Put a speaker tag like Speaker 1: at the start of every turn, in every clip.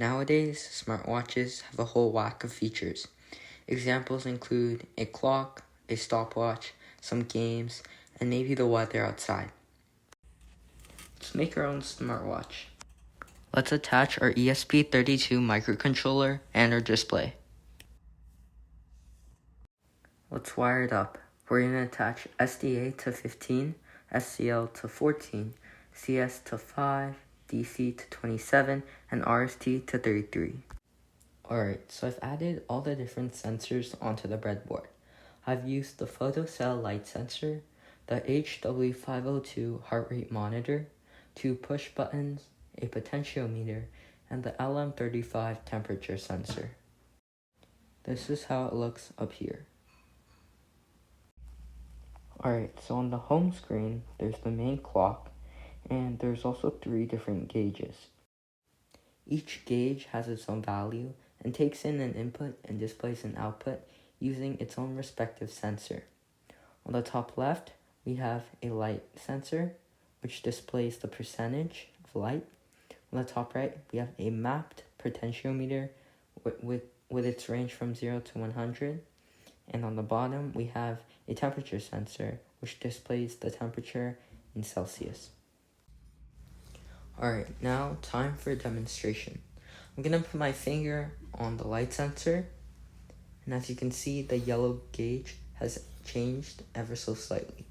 Speaker 1: Nowadays, smartwatches have a whole whack of features. Examples include a clock, a stopwatch, some games, and maybe the weather outside. Let's make our own smartwatch. Let's attach our ESP32 microcontroller and our display. Let's wire it up. We're going to attach SDA to 15, SCL to 14, CS to 5, DC to 27, and RST to 33. Alright, so I've added all the different sensors onto the breadboard. I've used the photocell light sensor, the HW502 heart rate monitor, 2 push buttons, a potentiometer, and the LM35 temperature sensor. This is how it looks up here. Alright, so on the home screen, there's the main clock, and there's also 3 different gauges. Each gauge has its own value and takes in an input and displays an output using its own respective sensor. On the top left, we have a light sensor, which displays the percentage of light. On the top right, we have a mapped potentiometer with its range from 0 to 100. And on the bottom, we have a temperature sensor, which displays the temperature in Celsius. Alright, now time for a demonstration. I'm going to put my finger on the light sensor, and as you can see, the yellow gauge has changed ever so slightly.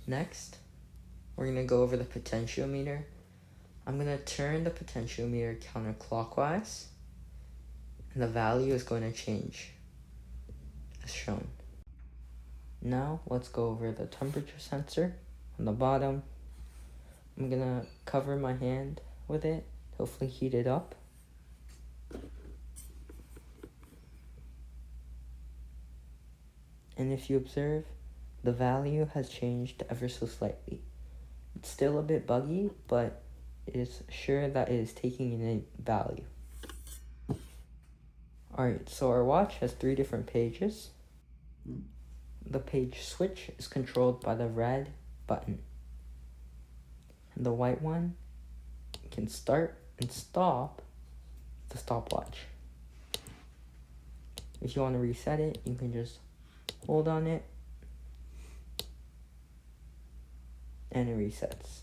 Speaker 1: Next, we're going to go over the potentiometer. I'm going to turn the potentiometer counterclockwise, and the value is going to change, as shown. Now, let's go over the temperature sensor. On the bottom, I'm going to cover my hand with it, hopefully heat it up. And if you observe, the value has changed ever so slightly. It's still a bit buggy, but it is sure that it is taking in a value. Alright, so our watch has 3 different pages. The page switch is controlled by the red button. And the white one can start and stop the stopwatch. If you want to reset it, you can just hold on it and it resets.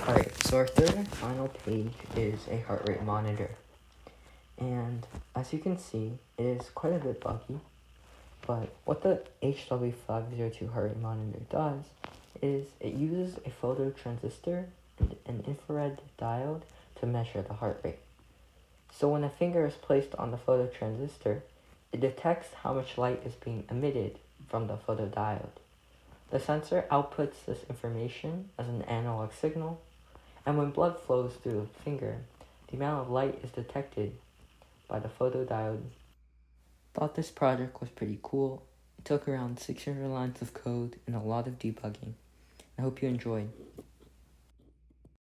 Speaker 1: Alright, so our third and final page is a heart rate monitor. And as you can see, it is quite a bit buggy, but what the HW502 heart rate monitor does is it uses a phototransistor and an infrared diode to measure the heart rate. So when a finger is placed on the phototransistor, it detects how much light is being emitted from the photodiode. The sensor outputs this information as an analog signal, and when blood flows through the finger, the amount of light is detected by the photodiode. Thought this project was pretty cool. It took around 600 lines of code and a lot of debugging. I hope you enjoyed.